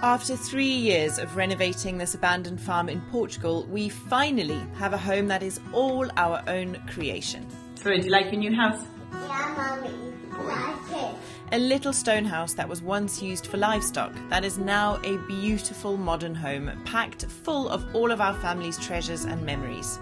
After 3 years of renovating this abandoned farm in Portugal, we finally have a home that is all our own creation. Troy, do you like your new house? Yeah, Mommy. I like it. A little stone house that was once used for livestock that is now a beautiful modern home packed full of all of our family's treasures and memories.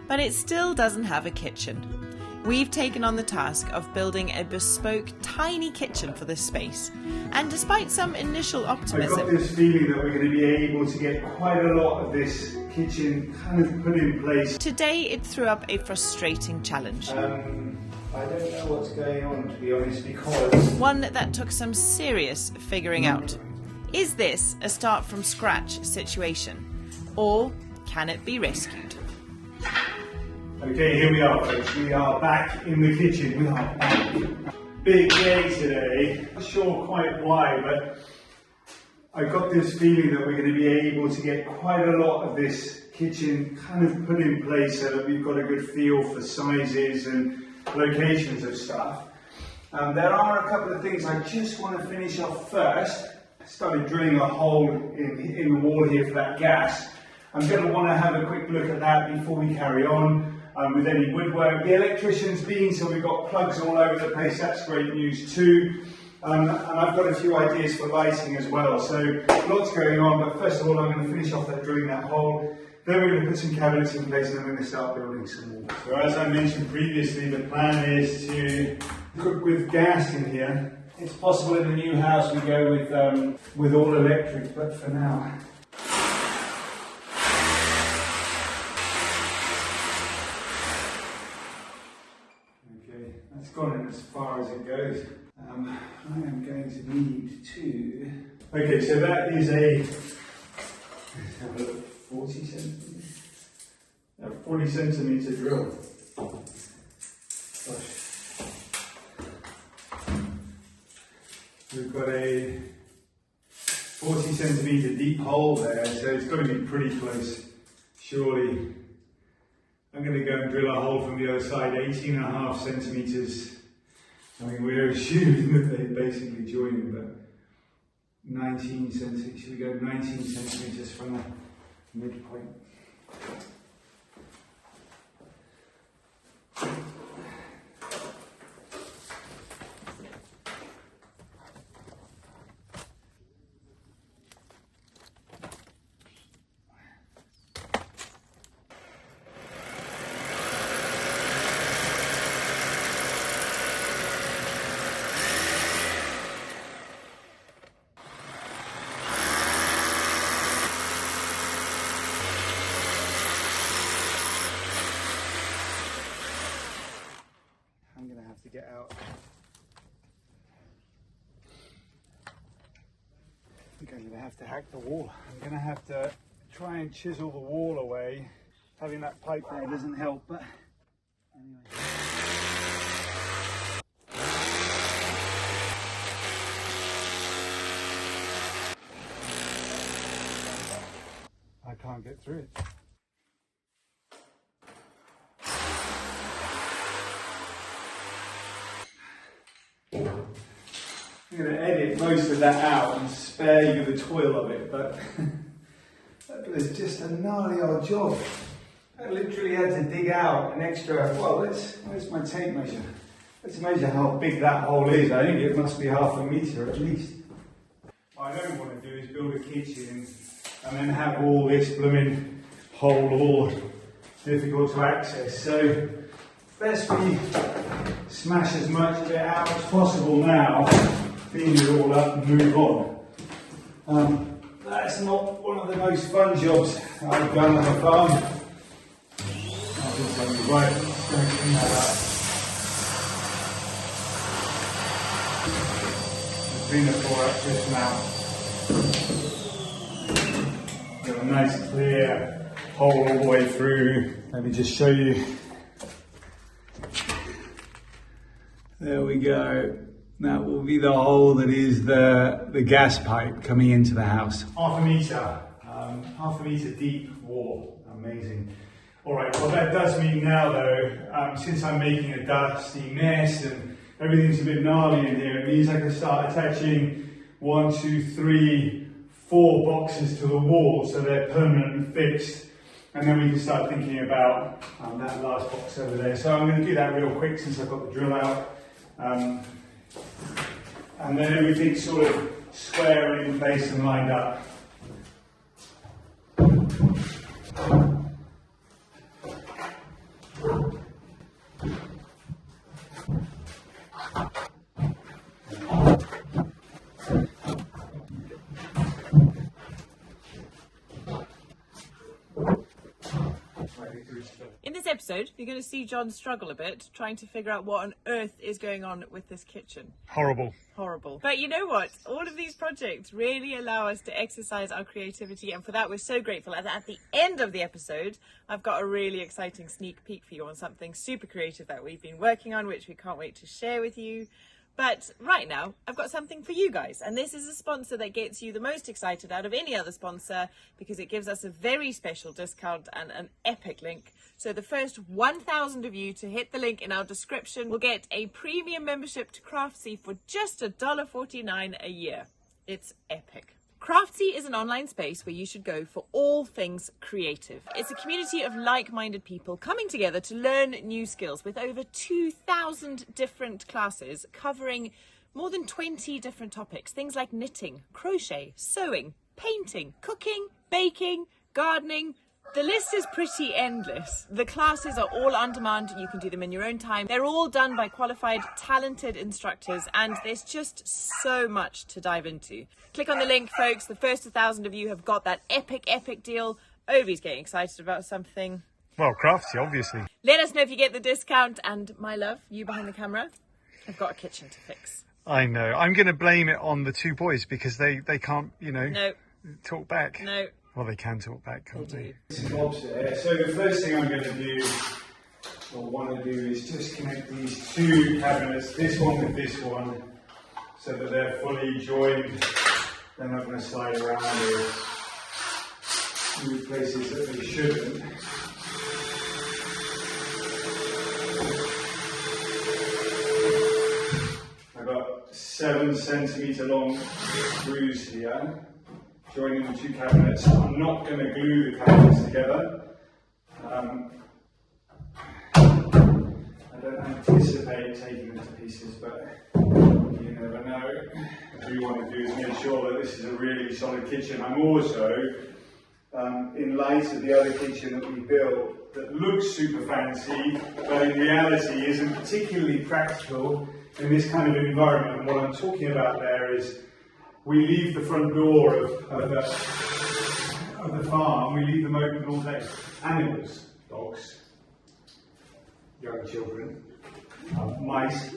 But it still doesn't have a kitchen. We've taken on the task of building a bespoke tiny kitchen for this space. And despite some initial optimism, I've got this feeling that we're going to be able to get quite a lot of this kitchen kind of put in place. Today it threw up a frustrating challenge. I don't know what's going on, to be honest, because... One that took some serious figuring out. Is this a start from scratch situation? Or can it be rescued? Okay, here we are, folks. We are back in the kitchen. We are back. Big day today. Not sure quite why, but I've got this feeling that we're going to be able to get quite a lot of this kitchen kind of put in place so that we've got a good feel for sizes and locations of stuff. There are a couple of things I just want to finish off first. I started drilling a hole in the wall here for that gas. I'm going to want to have a quick look at that before we carry on. With any woodwork. The electrician's been, so we've got plugs all over the place. That's great news too. And I've got a few ideas for lighting as well. So lots going on, but first of all I'm going to finish off drilling that hole. Then we're going to put some cabinets in place and then we're going to start building some more. So as I mentioned previously, the plan is to cook with gas in here. It's possible in the new house we go with all electric, but for now. That's gone in as far as it goes. I am going to need to... Okay, so that is a 40 centimetre drill. Gosh. We've got a 40 centimetre deep hole there, so it's got to be pretty close, surely. I'm going to go and drill a hole from the other side, 18.5 centimetres. I mean, we're assuming that they basically join, but 19 centimetres. Should we go 19 centimetres from the midpoint? To get out. I think I'm going to have to hack the wall. I'm going to have to try and chisel the wall away. Having that pipe there doesn't help, but anyway. I can't get through it. I'm going to edit most of that out and spare you the toil of it, but that was just a gnarly old job. I literally had to dig out an extra, well, where's my tape measure? Let's measure how big that hole is. I think it must be 1/2 metre at least. What I don't want to do is build a kitchen and then have all this blooming hole all difficult to access. So best we smash as much of it out as possible now, clean it all up and move on. That's not one of the most fun jobs I've done on the farm. I think I'm right, let's go and clean that up. Clean the floor up just now. Got a nice clear hole all the way through. Let me just show you. There we go. That will be the hole that is the gas pipe coming into the house. 1/2 metre, 1/2 metre deep wall. Amazing. All right, what that does mean now though, since I'm making a dusty mess and everything's a bit gnarly in here, it means I can start attaching 1, 2, 3, 4 boxes to the wall so they're permanently fixed. And then we can start thinking about that last box over there. So I'm going to do that real quick since I've got the drill out. And then everything's sort of square and in place and lined up. In this episode, you're going to see John struggle a bit, trying to figure out what on earth is going on with this kitchen. Horrible. Horrible. But you know what? All of these projects really allow us to exercise our creativity, and for that we're so grateful. At the end of the episode, I've got a really exciting sneak peek for you on something super creative that we've been working on, which we can't wait to share with you. But right now, I've got something for you guys, and this is a sponsor that gets you the most excited out of any other sponsor because it gives us a very special discount and an epic link. So the first 1,000 of you to hit the link in our description will get a premium membership to Craftsy for just $1.49 a year. It's epic. Craftsy is an online space where you should go for all things creative. It's a community of like-minded people coming together to learn new skills with over 2,000 different classes covering more than 20 different topics. Things like knitting, crochet, sewing, painting, cooking, baking, gardening. The list is pretty endless. The classes are all on demand. You can do them in your own time. They're all done by qualified, talented instructors, and there's just so much to dive into. Click on the link, folks. The first 1,000 of you have got that epic deal. Ovi's getting excited about something. Well, Craftsy, obviously. Let us know if you get the discount. And my love, you behind the camera, I've got a kitchen to fix. I know. I'm going to blame it on the 2 boys because they can't, No. talk back. No. Well, they can talk back, can't they? Mm-hmm. So the first thing I'm going to do, or want to do, is just connect these 2 cabinets, this one with this one, so that they're fully joined. They're not going to slide around or move places that they shouldn't. I've got 7cm long screws here, joining the 2 cabinets. I'm not going to glue the cabinets together. I don't anticipate taking them to pieces, but you never know. What we want to do is make sure that this is a really solid kitchen. I'm also, in light of the other kitchen that we built, that looks super fancy, but in reality isn't particularly practical in this kind of environment. And what I'm talking about there is we leave the front door of the farm, we leave them open all day. Animals, dogs, young children, mice,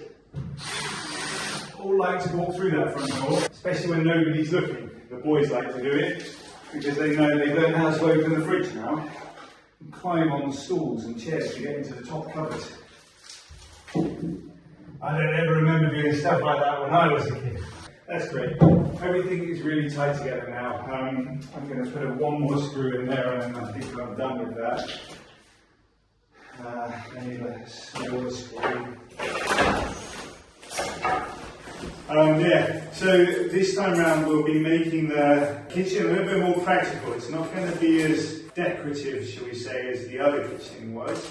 all like to walk through that front door, especially when nobody's looking. The boys like to do it because they know they've learned how to open the fridge now and climb on the stools and chairs to get into the top cupboards. I don't ever remember doing stuff like that when I was a kid. That's great. Everything is really tied together now. I'm going to put 1 more screw in there and I think I'm done with that. I need a smaller screw. So this time round we'll be making the kitchen a little bit more practical. It's not going to be as decorative, shall we say, as the other kitchen was.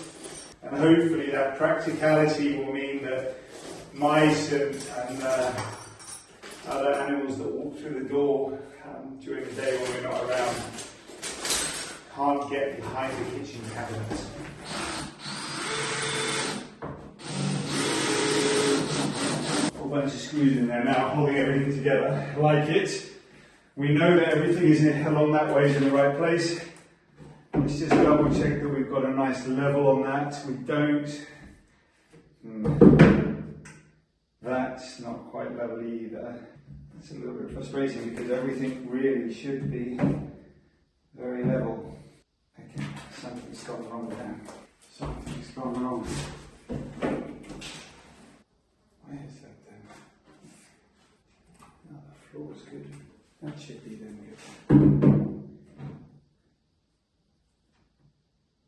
And hopefully that practicality will mean that mice and other animals that walk through the door during the day when we're not around can't get behind the kitchen cabinets. A whole bunch of screws in there now, holding everything together like it. We know that everything is along that way is in the right place. Let's just double check that we've got a nice level on that. We don't. That's not quite level either. It's a little bit frustrating because everything really should be very level. Okay, something's gone wrong with that. Something's gone wrong. Why is that then? Oh, the floor's good. That should be then good.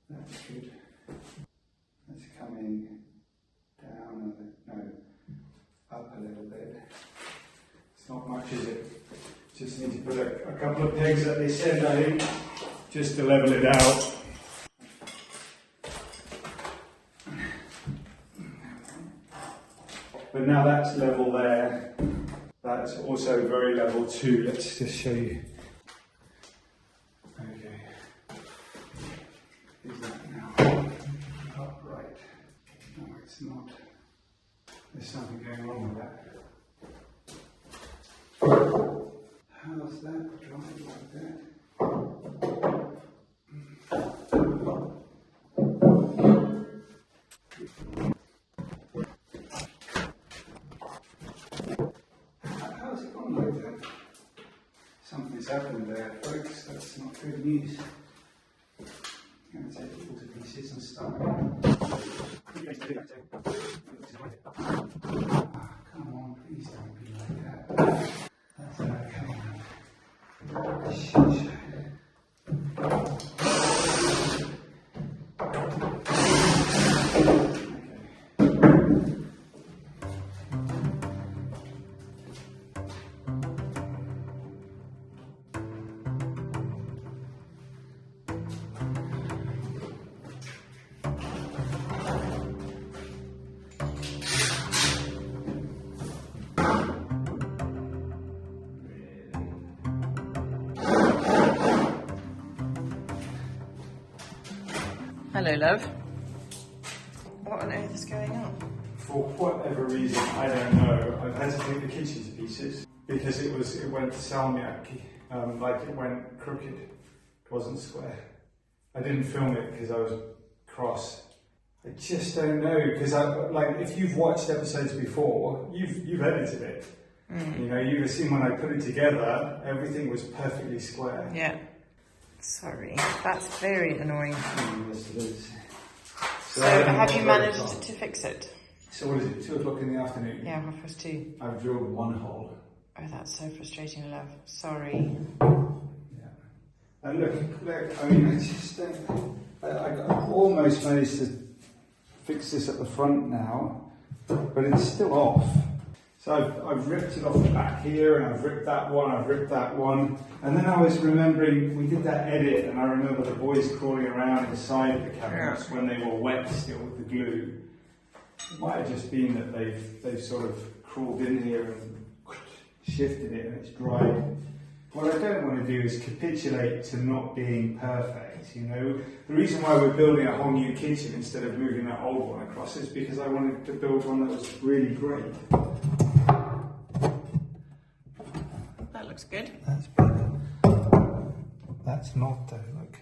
That's good. That's coming down a bit. No, up a little bit. It's not much, is it? Just need to put a couple of pegs at this end, I think, just to level it out. But now that's level there, that's also very level too. Let's just show you. Okay. Is that now upright? No, it's not. There's something going wrong with that. How's that dried like that? How's it gone like that? Something's happened there, folks. That's not good news. I'm going to take it all to pieces and start. Come on, please don't be like that. That's okay. Shush. Hello, love. What on earth is going on? For whatever reason, I don't know, I've had to take the kitchen to pieces because it went salmiak, like it went crooked. It wasn't square. I didn't film it because I was cross. I just don't know, because like if you've watched episodes before, you've edited it. You know, you've seen when I put it together, everything was perfectly square. Yeah. Sorry, that's very annoying. Yes, it is. So have you managed to fix it? So what is it, 2 o'clock in the afternoon? Yeah, 2:30. I've drilled 1 hole. Oh, that's so frustrating, love. Sorry. Yeah. And look, I mean, I just don't... I almost managed to fix this at the front now, but it's still off. So I've ripped it off the back here, and I've ripped that one, and then I was remembering, we did that edit, and I remember the boys crawling around inside the cabinets when they were wet still with the glue. It might have just been that they've sort of crawled in here and shifted it and it's dried. What I don't want to do is capitulate to not being perfect, you know. The reason why we're building a whole new kitchen instead of moving that old one across is because I wanted to build one that was really great. That looks good. That's better. That's not though, look.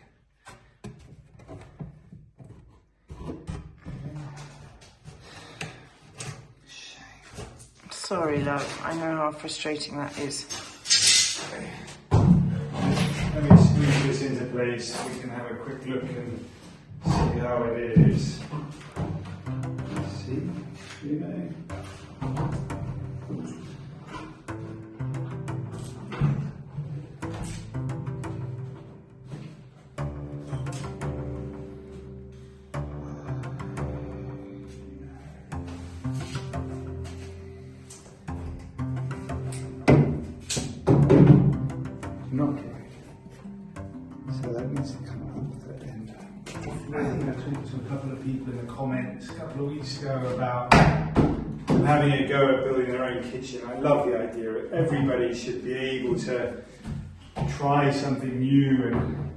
Sorry, love. I know how frustrating that is. Let me squeeze this into place so we can have a quick look and see how it is. See? You know? Not right. So that needs to come out the end. I think I talked to a couple of people in the comments a couple of weeks ago about having a go at building their own kitchen. I love the idea. Everybody should be able to try something new and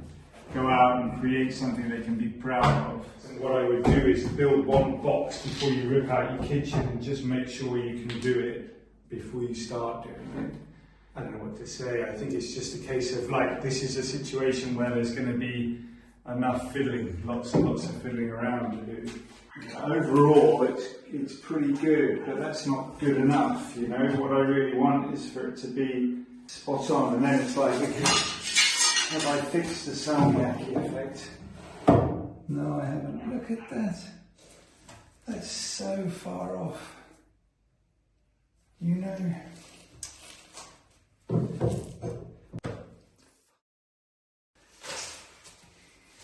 go out and create something they can be proud of. And what I would do is build one box before you rip out your kitchen and just make sure you can do it before you start doing it. I don't know what to say. I think it's just a case of like, this is a situation where there's going to be enough fiddling, lots and lots of fiddling around to do. Overall, it's pretty good, but that's not good enough, you know. What I really want is for it to be spot on, and then it's like, okay, have I fixed the salmiak effect? No, I haven't. Look at that. That's so far off. You know.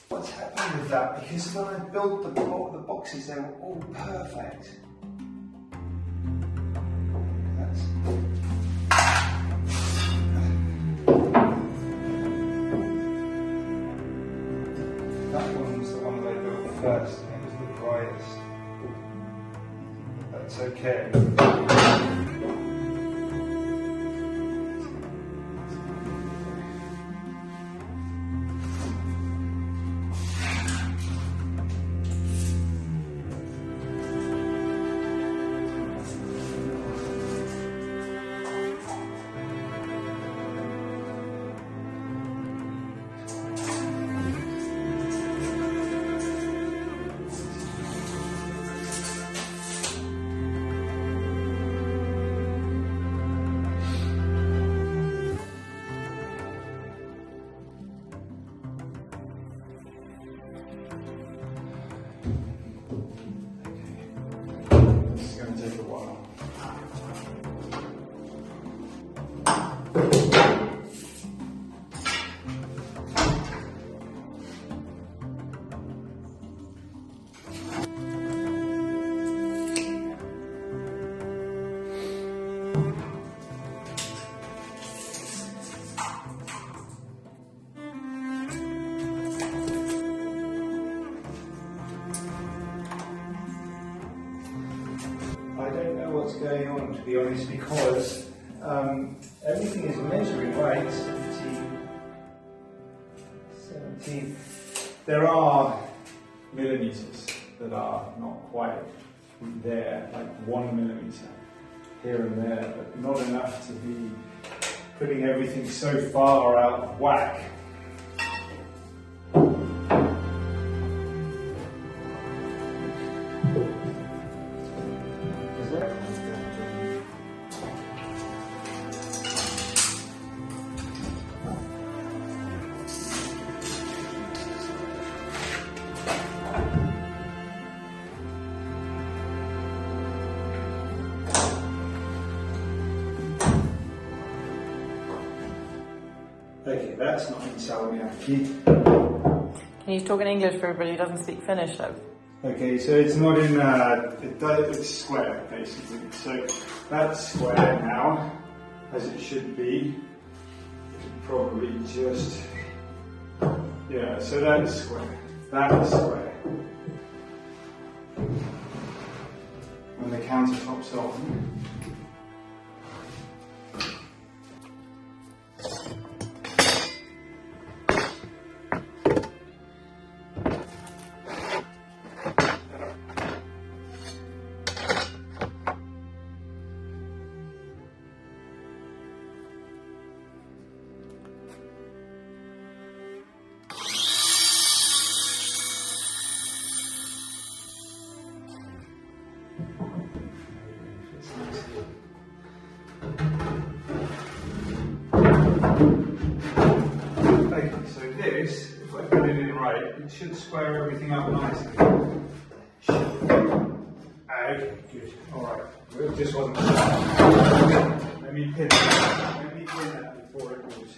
What's happened with that? Because when I built the boxes, they were all perfect. Okay. This is going to take a while. I don't know what's going on, to be honest, because everything is measuring right. 17. There are millimeters that are not quite there, like 1 millimeter here and there, but not enough to be putting everything so far out of whack. Okay, that's not in salmiakki. Can you talk in English for everybody who doesn't speak Finnish though? Okay, so it's not in, it's square basically. So that's square now, as it should be. Probably just, yeah, so that's square. That's square. When the countertop's on. Okay, so this, if I put it in right, it should square everything up nicely. Okay, good. Alright, it just wasn't. Let me pin that. Let me pin that before it moves.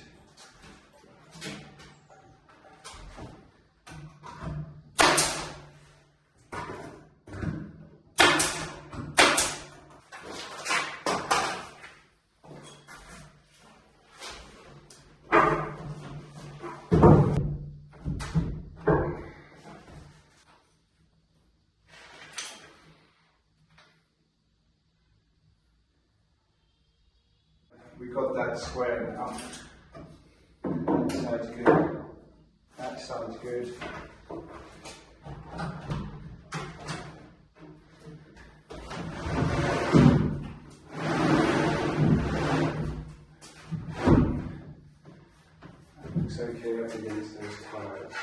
We got that square now. That side's good. That side's good. That looks okay up against those tires.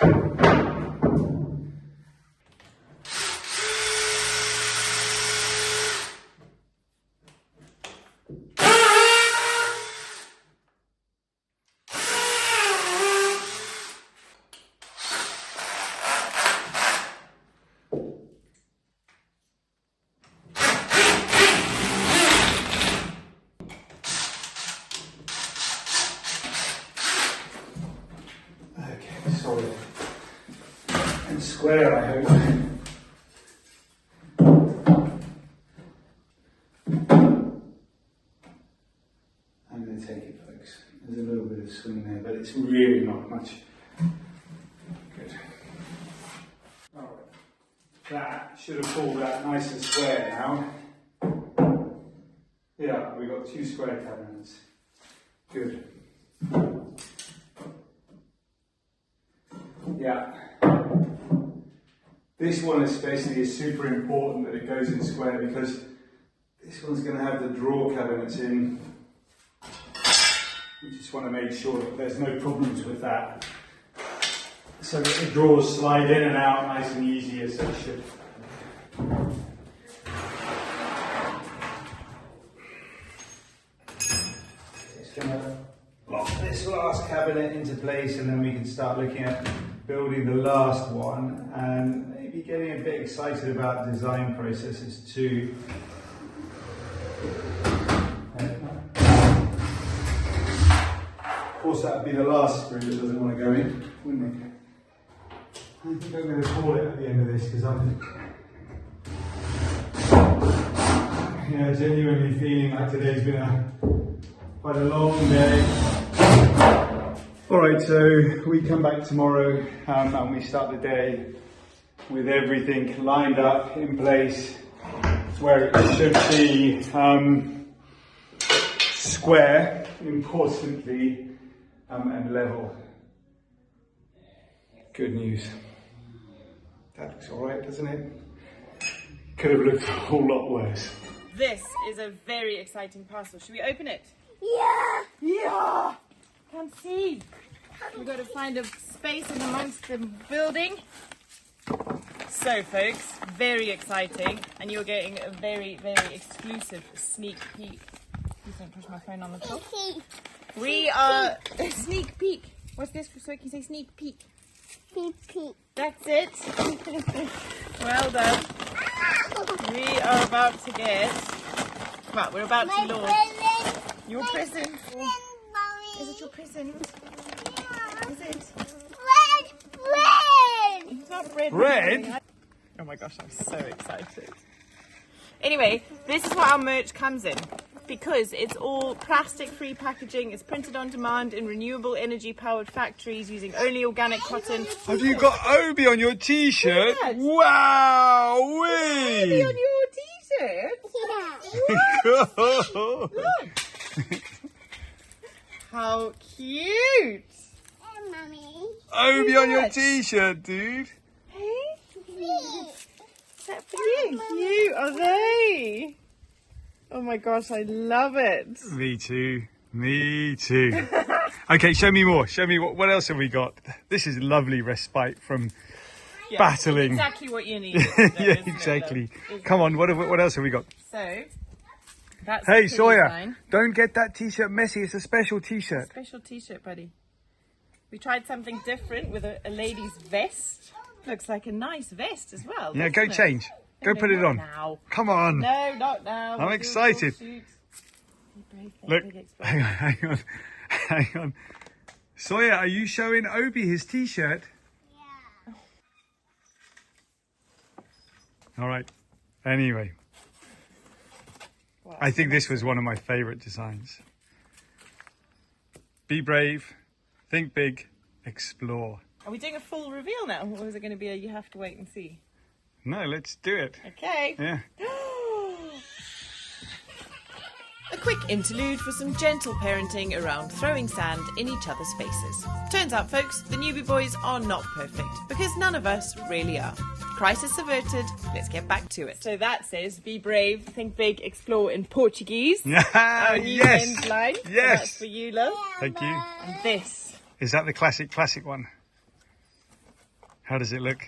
Solid and square, I hope. I'm going to take it, folks. There's a little bit of swing there, but it's really not much. Good. Alright. That should have pulled out nice and square now. Right, we've got 2 square cabinets. Good. Yeah. This one especially is super important that it goes in square because this one's going to have the drawer cabinets in. We just want to make sure that there's no problems with that. So that the drawers slide in and out nice and easy as they should. Just going to lock this last cabinet into place and then we can start looking at building the last one and maybe getting a bit excited about design processes too. Of course that would be the last screw that doesn't want to go in, wouldn't it? I think I'm going to call it at the end of this because I'm genuinely feeling like today's been quite a long day. Alright, so we come back tomorrow and we start the day with everything lined up in place where it should be square, importantly, and level. Good news. That looks alright, doesn't it? Could have looked a whole lot worse. This is a very exciting parcel. Should we open it? Yeah. Yeah! Can't see. We've got to find a space in amongst the building. So folks, very exciting, and you're getting a very, very exclusive sneak peek. Please don't push my phone on the top. We are a sneak peek. What's this? So can you say sneak peek? Peep, peep. That's it. Well done. We are about to get. Well, we're about to launch your present. Mommy. Is it your present? Yeah. Is it? Red. It's not red. Red? Oh my gosh, I'm so excited. Anyway, this is what our merch comes in. Because it's all plastic-free packaging, it's printed on demand in renewable energy-powered factories using only organic cotton. Have you got Obi on your t-shirt? Yes. Wow! Maybe on your t-shirt. Yeah. Look. How cute. Hey, Mommy. Obi on your t-shirt, dude. Hey, is that for you? Cute, are they? Oh my gosh, I love it. Me too. Me too. Okay, show me more. Show me what else have we got? This is lovely respite from battling. Exactly what you need. Yeah, exactly. Come on, what else have we got? So, that's Hey, the Sawyer, design. don't get that t-shirt messy. It's a special t-shirt. Special t-shirt, buddy. We tried something different with a lady's vest. Looks like a nice vest as well. Yeah, go doesn't it? change. Go No, put it not on. now. Come on. No, not now. I'm We'll do a excited. full shoot. Be brave, Look, big explode. hang on. Hang on. Sawyer, are you showing Obi his t-shirt? Yeah. All right. Anyway, Wow. I think this was one of my favorite designs. Be brave, think big, explore. Are we doing a full reveal now? Or is it going to be a you have to wait and see? No, let's do it. Okay. Yeah. A quick interlude for some gentle parenting around throwing sand in each other's faces. Turns out, folks, the newbie boys are not perfect, because none of us really are. Crisis averted, let's get back to it. So that says, be brave, think big, explore in Portuguese. Our new end line. So Yes. that's for you, love. Thank you. And this. Is that the classic one? How does it look?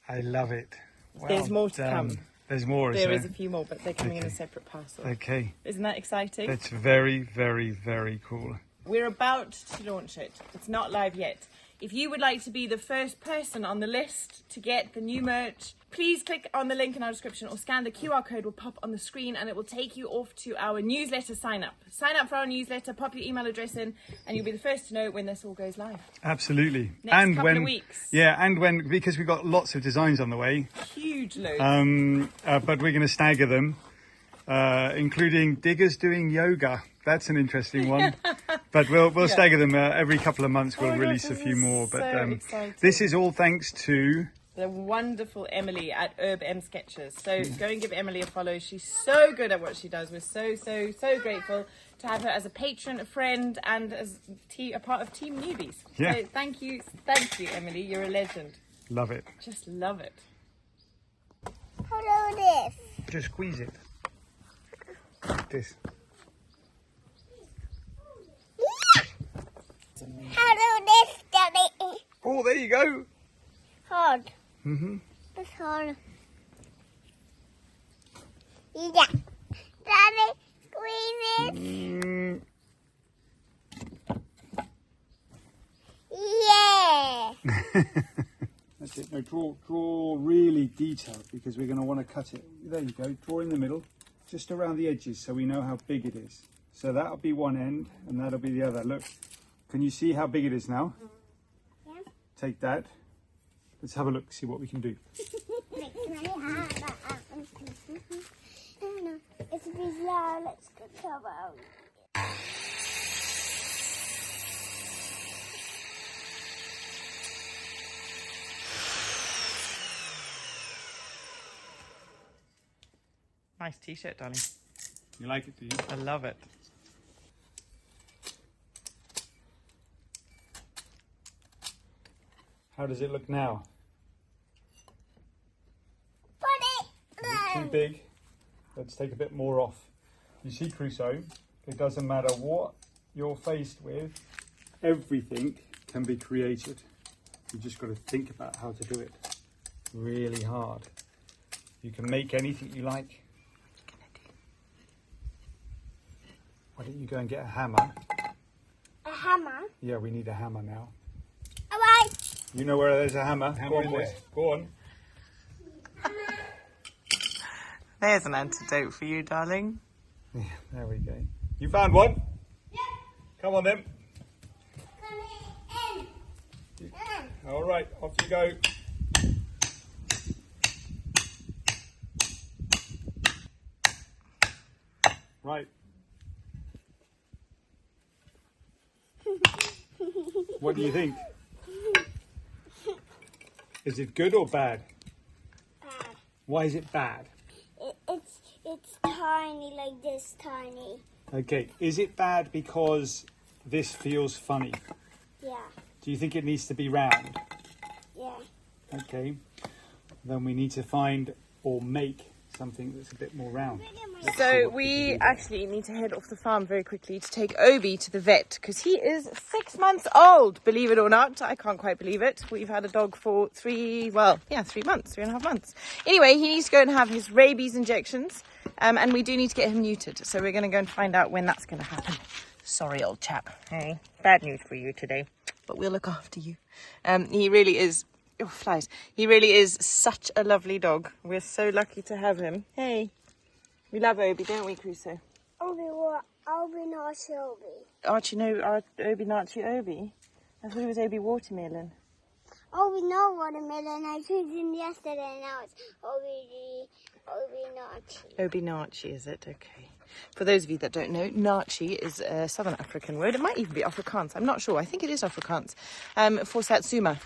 I love it. Well There's more to done. come. There's more, There is is a few more, but they're coming in a separate parcel. Okay. Isn't that exciting? That's very, very, very cool. We're about to launch it. It's not live yet. If you would like to be the first person on the list to get the new merch, please click on the link in our description or scan the QR code will pop on the screen and it will take you off to our newsletter sign up. Sign up for our newsletter, pop your email address in, and you'll be the first to know when this all goes live. Absolutely. Next couple of weeks. Yeah, and when, because we've got lots of designs on the way, Huge loads. but we're going to stagger them, including diggers doing yoga. That's an interesting one. But we'll stagger them every couple of months. We'll Oh my release gosh, a this few is more. But so exciting. this is all thanks to the wonderful Emily at Herb M Sketches. So go and give Emily a follow. She's so good at what she does. We're so grateful to have her as a patron, a friend, and as a part of Team Newbies. Yeah. So thank you, Emily. You're a legend. Love it. Just love it. How do this? Just squeeze it. Like this. How do this, Daddy? Oh, there you go. Hard. Mm-hmm. It's hard. Yeah. Daddy, squeeze it. Mm. Yeah. That's it. Now draw really detailed because we're going to want to cut it. There you go. Draw in the middle, just around the edges so we know how big it is. So that'll be one end and that'll be the other. Look, can you see how big it is now? Yeah. Take that. Let's have a look, see what we can do. It's bizarre. Let's go cover. Nice t-shirt, darling. You like it, do you? I love it. How does it look now? Put it. Is it too big? Let's take a bit more off. You see, Crusoe, it doesn't matter what you're faced with, everything can be created. You just got to think about how to do it. Really hard. You can make anything you like. Why don't you go and get a hammer? A hammer. Yeah, we need a hammer now. All right. You know where there's a hammer? Go on, boys. Go on. There's an antidote for you, darling. Yeah, there we go. You found one? Yeah. Come on then. Come in. All right, off you go. Right. What do you think? Is it good or bad? Bad. Why is it bad? It's tiny, like this tiny. Okay, is it bad because this feels funny? Yeah. Do you think it needs to be round? Yeah. Okay, then we need to find or make something that's a bit more round. So we actually need to head off the farm very quickly to take Obi to the vet because he is 6 months old, believe it or not. I can't quite believe it. We've had a dog for 3 months, 3.5 months. Anyway, he needs to go and have his rabies injections and we do need to get him neutered. So we're going to go and find out when that's going to happen. Sorry, old chap. Hey, bad news for you today, but we'll look after you. He really is... Oh, flies. He really is such a lovely dog. We're so lucky to have him. Hey. We love Obi, don't we, Crusoe? Obi, what? Obi, not Obi. Archie, no, Obi, not Obi. I thought it was Obi Watermelon. Obi, no watermelon. I chose him yesterday. Now it's Obi, not. Obi Nachi, is it? Okay. For those of you that don't know, Nachi is a Southern African word. It might even be Afrikaans. I'm not sure. I think it is Afrikaans. For Satsuma.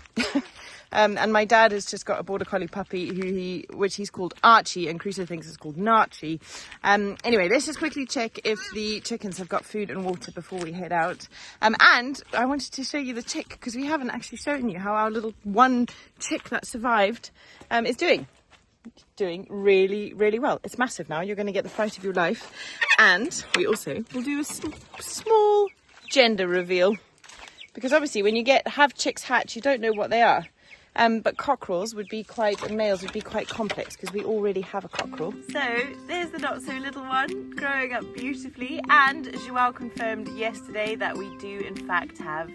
And my dad has just got a border collie puppy which he's called Archie, and Crusoe thinks it's called Nachi. Anyway, let's just quickly check if the chickens have got food and water before we head out. And I wanted to show you the chick because we haven't actually shown you how our little one chick that survived is doing. Doing really, really well. It's massive now. You're going to get the fright of your life. And we also will do a small gender reveal. Because obviously when you have chicks hatch, you don't know what they are. But cockerels and males would be quite complex because we already have a cockerel. So there's the not so little one growing up beautifully. And Joao confirmed yesterday that we do in fact have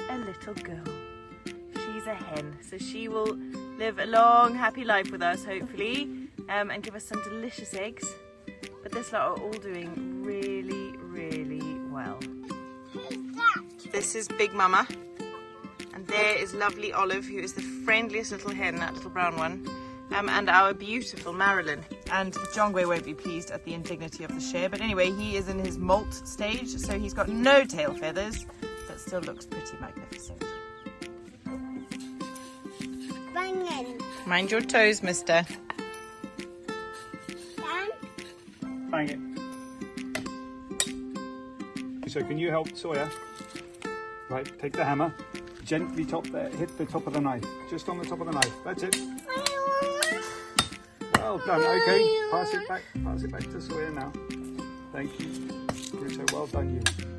a little girl. She's a hen, so she will live a long, happy life with us, hopefully, and give us some delicious eggs. But this lot are all doing really, really well. This is Big Mama, and there is lovely Olive, who is the friendliest little hen, that little brown one, and our beautiful Marilyn. And Jongwe won't be pleased at the indignity of the share, but anyway, he is in his molt stage, so he's got no tail feathers, but still looks pretty magnificent. Bangin'. Mind your toes, mister. Bang it. So can you help Sawyer? Right, take the hammer. Gently hit the top of the knife. Just on the top of the knife. That's it. Well done. Okay, pass it back to Sawyer now. Thank you. Good, so well done you.